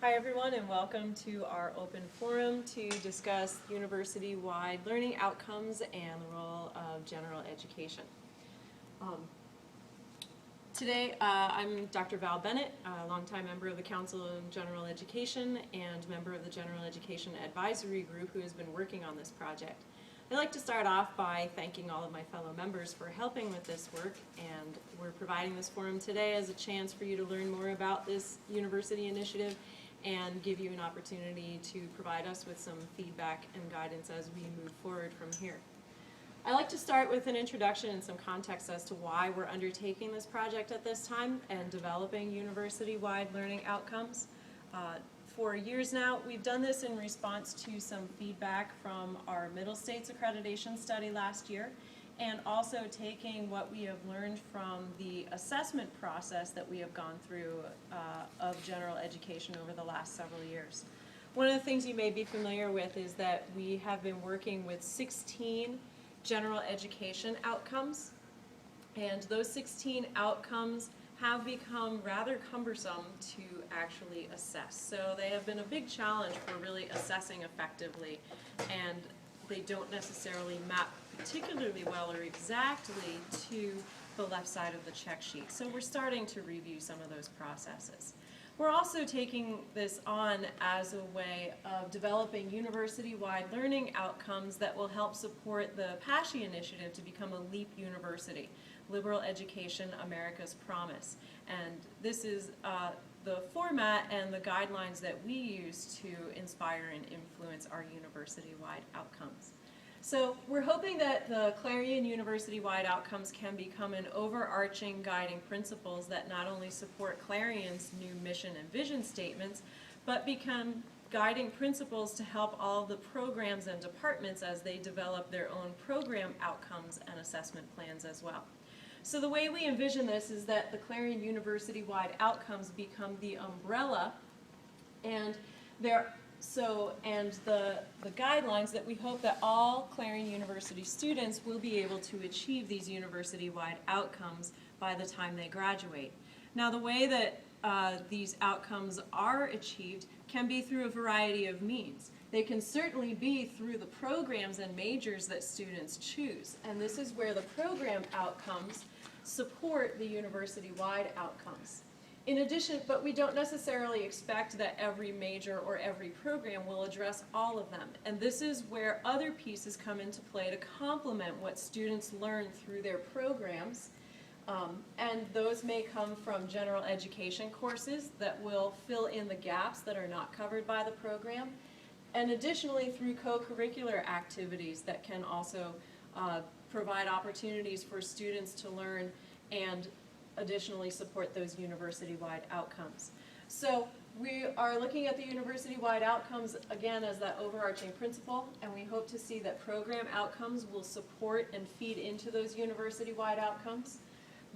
Hi everyone, and welcome to our open forum to discuss university-wide learning outcomes and the role of general education. Today I'm Dr. Val Bennett, a longtime member of the Council of General Education and member of the General Education Advisory Group who has been working on this project. I'd like to start off by thanking all of my fellow members for helping with this work, and we're providing this forum today as a chance for you to learn more about this university initiative and give you an opportunity to provide us with some feedback and guidance as we move forward from here. I'd like to start with an introduction and some context as to why we're undertaking this project at this time and developing university-wide learning outcomes. For years now, we've done this in response to some feedback from our Middle States accreditation study last year, and also taking what we have learned from the assessment process that we have gone through of general education over the last several years. One of the things you may be familiar with is that we have been working with 16 general education outcomes, and those 16 outcomes have become rather cumbersome to actually assess. So they have been a big challenge for really assessing effectively, and they don't necessarily map particularly well or exactly to the left side of the check sheet. So we're starting to review some of those processes. We're also taking this on as a way of developing university-wide learning outcomes that will help support the PASHE initiative to become a LEAP university, Liberal Education, America's Promise. And this is the format and the guidelines that we use to inspire and influence our university-wide outcomes. So we're hoping that the Clarion university-wide outcomes can become an overarching guiding principles that not only support Clarion's new mission and vision statements, but become guiding principles to help all of the programs and departments as they develop their own program outcomes and assessment plans as well. So the way we envision this is that the Clarion university-wide outcomes become the umbrella, and the guidelines that we hope that all Clarion University students will be able to achieve these university-wide outcomes by the time they graduate. Now, the way that these outcomes are achieved can be through a variety of means. They can certainly be through the programs and majors that students choose, and this is where the program outcomes support the university-wide outcomes. In addition, but we don't necessarily expect that every major or every program will address all of them, and this is where other pieces come into play to complement what students learn through their programs. And those may come from general education courses that will fill in the gaps that are not covered by the program, and additionally through co-curricular activities that can also provide opportunities for students to learn and additionally support those university-wide outcomes. So we are looking at the university-wide outcomes again as that overarching principle, and we hope to see that program outcomes will support and feed into those university-wide outcomes.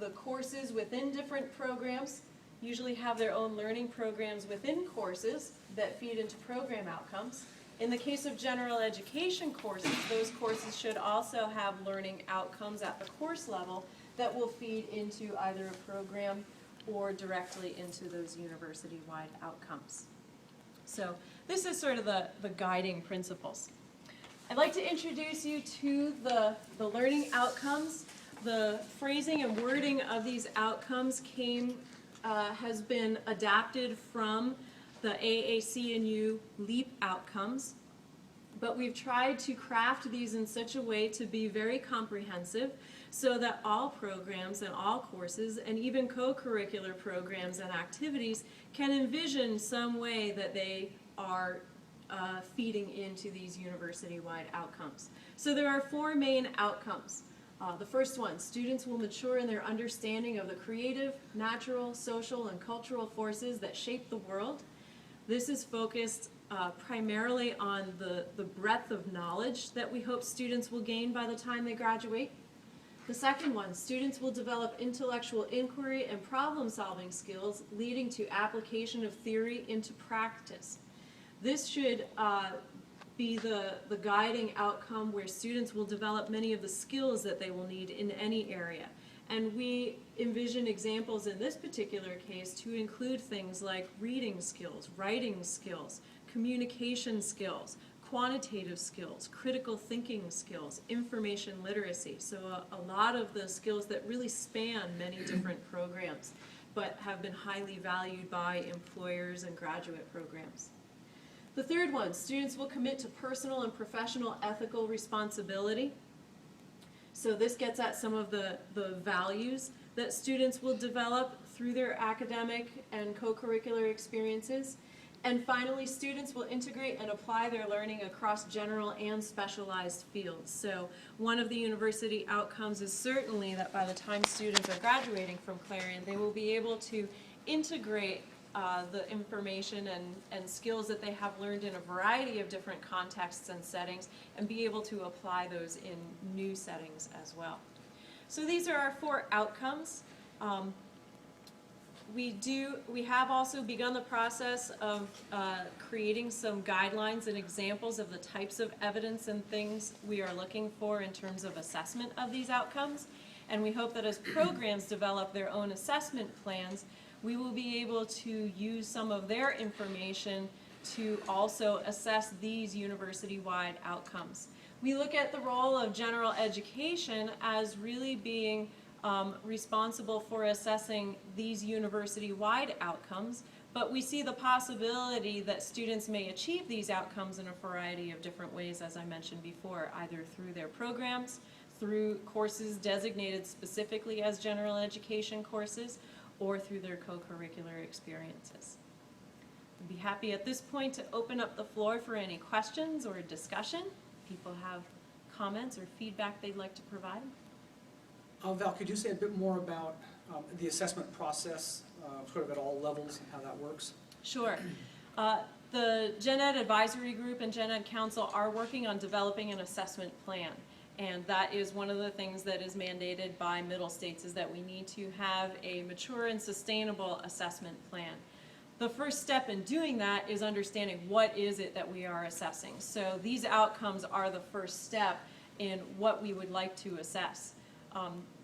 The courses within different programs usually have their own learning programs within courses that feed into program outcomes. In the case of general education courses, those courses should also have learning outcomes at the course level that will feed into either a program or directly into those university-wide outcomes. So this is sort of the guiding principles. I'd like to introduce you to the learning outcomes. The phrasing and wording of these outcomes has been adapted from the AAC&U LEAP outcomes, but we've tried to craft these in such a way to be very comprehensive so that all programs and all courses and even co-curricular programs and activities can envision some way that they are feeding into these university-wide outcomes. So there are four main outcomes. The first one, students will mature in their understanding of the creative, natural, social, and cultural forces that shape the world. This is focused primarily on the breadth of knowledge that we hope students will gain by the time they graduate. The second one, students will develop intellectual inquiry and problem-solving skills leading to application of theory into practice. This should be the guiding outcome where students will develop many of the skills that they will need in any area. And we envision examples in this particular case to include things like reading skills, writing skills, communication skills, quantitative skills, critical thinking skills, information literacy. So a lot of the skills that really span many different programs, but have been highly valued by employers and graduate programs. The third one, students will commit to personal and professional ethical responsibility. So this gets at some of the values that students will develop through their academic and co-curricular experiences. And finally, students will integrate and apply their learning across general and specialized fields. So one of the university outcomes is certainly that by the time students are graduating from Clarion, they will be able to integrate the information and skills that they have learned in a variety of different contexts and settings and be able to apply those in new settings as well. So these are our 4 outcomes. We have also begun the process of creating some guidelines and examples of the types of evidence and things we are looking for in terms of assessment of these outcomes. And we hope that as programs develop their own assessment plans, we will be able to use some of their information to also assess these university-wide outcomes. We look at the role of general education as really being responsible for assessing these university-wide outcomes, but we see the possibility that students may achieve these outcomes in a variety of different ways, as I mentioned before, either through their programs, through courses designated specifically as general education courses, or through their co-curricular experiences. I'd be happy at this point to open up the floor for any questions or discussion. People have comments or feedback they'd like to provide. Val, could you say a bit more about the assessment process, sort of at all levels, and how that works? Sure. The Gen Ed Advisory Group and Gen Ed Council are working on developing an assessment plan. And that is one of the things that is mandated by Middle States, is that we need to have a mature and sustainable assessment plan. The first step in doing that is understanding what is it that we are assessing. So these outcomes are the first step in what we would like to assess.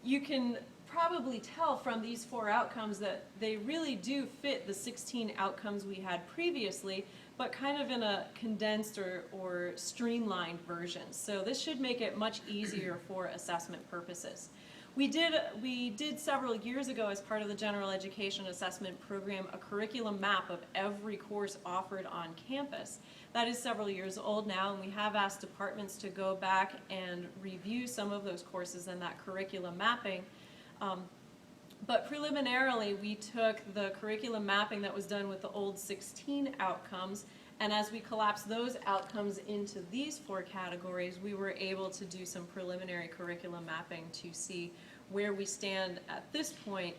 You can probably tell from these 4 outcomes that they really do fit the 16 outcomes we had previously, but kind of in a condensed or streamlined version. So this should make it much easier for assessment purposes. We did several years ago, as part of the General Education Assessment Program, a curriculum map of every course offered on campus. That is several years old now, and we have asked departments to go back and review some of those courses and that curriculum mapping. But preliminarily, we took the curriculum mapping that was done with the old 16 outcomes, and as we collapsed those outcomes into these 4 categories, we were able to do some preliminary curriculum mapping to see where we stand at this point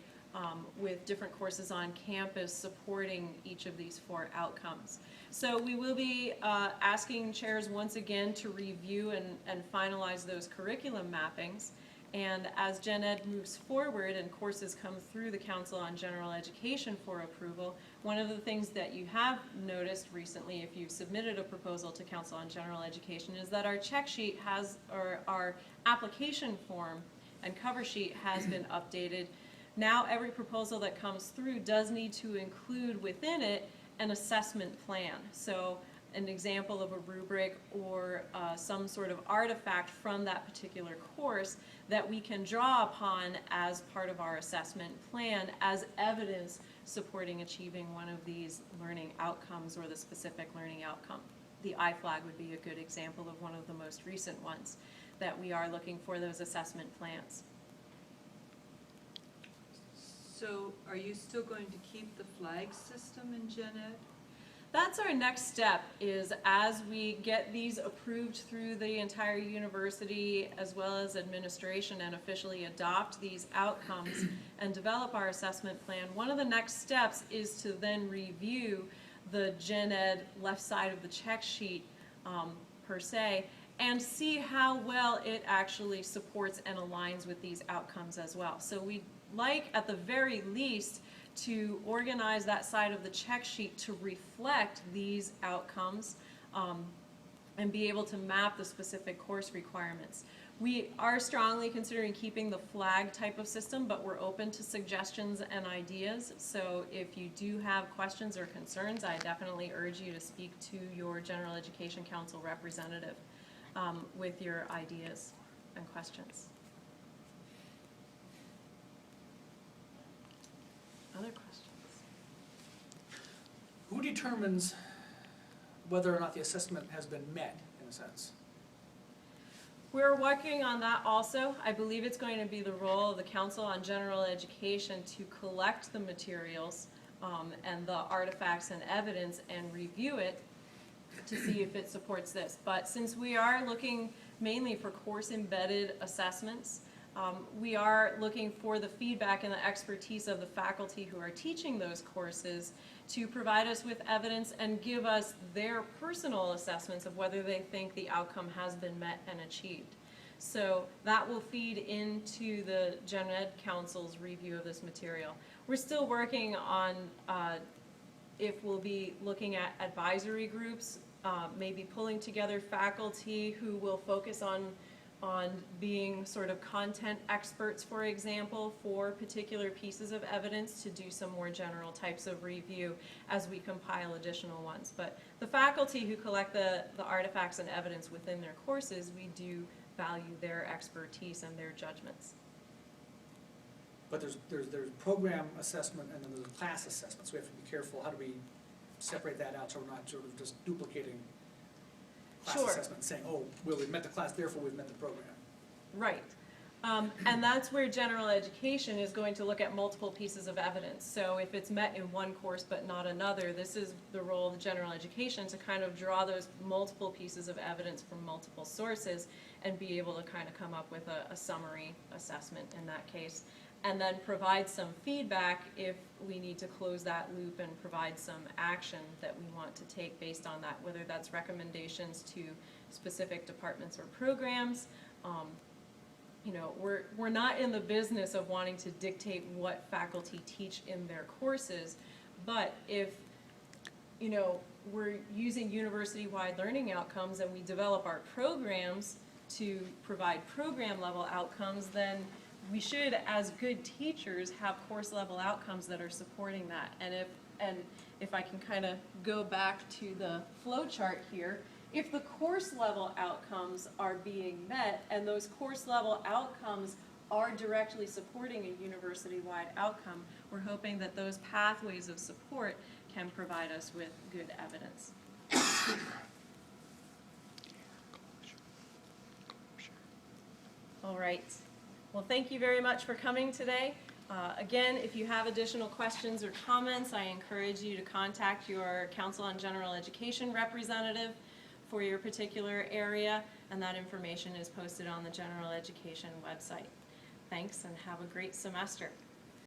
with different courses on campus supporting each of these 4 outcomes. So we will be asking chairs once again to review and finalize those curriculum mappings. And as Gen Ed moves forward and courses come through the Council on General Education for approval, one of the things that you have noticed recently, if you've submitted a proposal to Council on General Education, is that our check sheet has, or our application form and cover sheet has been updated. Now every proposal that comes through does need to include within it an assessment plan. So an example of a rubric or some sort of artifact from that particular course that we can draw upon as part of our assessment plan as evidence supporting achieving one of these learning outcomes or the specific learning outcome. The I-flag would be a good example of one of the most recent ones that we are looking for those assessment plans. So are you still going to keep the flag system in Gen Ed? That's our next step, is as we get these approved through the entire university as well as administration and officially adopt these outcomes and develop our assessment plan, one of the next steps is to then review the Gen Ed left side of the check sheet per se and see how well it actually supports and aligns with these outcomes as well. So we'd like, at the very least, to organize that side of the check sheet to reflect these outcomes and be able to map the specific course requirements. We are strongly considering keeping the flag type of system, but we're open to suggestions and ideas. So if you do have questions or concerns, I definitely urge you to speak to your General Education Council representative with your ideas and questions. Other questions? Who determines whether or not the assessment has been met, in a sense? We're working on that also. I believe it's going to be the role of the Council on General Education to collect the materials and the artifacts and evidence and review it to see if it supports this. But since we are looking mainly for course-embedded assessments, we are looking for the feedback and the expertise of the faculty who are teaching those courses to provide us with evidence and give us their personal assessments of whether they think the outcome has been met and achieved. So that will feed into the Gen Ed Council's review of this material. We're still working on if we'll be looking at advisory groups, maybe pulling together faculty who will focus on being sort of content experts, for example, for particular pieces of evidence to do some more general types of review as we compile additional ones. But the faculty who collect the artifacts and evidence within their courses, we do value their expertise and their judgments. But there's program assessment and then there's class assessment, so we have to be careful. How do we separate that out so we're not sort of just duplicating class Sure. assessment and saying, oh, well, we've met the class, therefore we've met the program. Right. And that's where general education is going to look at multiple pieces of evidence. So if it's met in one course but not another, this is the role of general education to kind of draw those multiple pieces of evidence from multiple sources and be able to kind of come up with a summary assessment in that case. And then provide some feedback if we need to close that loop and provide some action that we want to take based on that, whether that's recommendations to specific departments or programs. You know, we're not in the business of wanting to dictate what faculty teach in their courses, but if, you know, we're using university-wide learning outcomes and we develop our programs to provide program level outcomes, then we should, as good teachers, have course level outcomes that are supporting that. And if I can kind of go back to the flow chart here, if the course level outcomes are being met and those course level outcomes are directly supporting a university-wide outcome, we're hoping that those pathways of support can provide us with good evidence. All right. Well, thank you very much for coming today. Again, if you have additional questions or comments, I encourage you to contact your Council on General Education representative for your particular area, and that information is posted on the General Education website. Thanks, and have a great semester.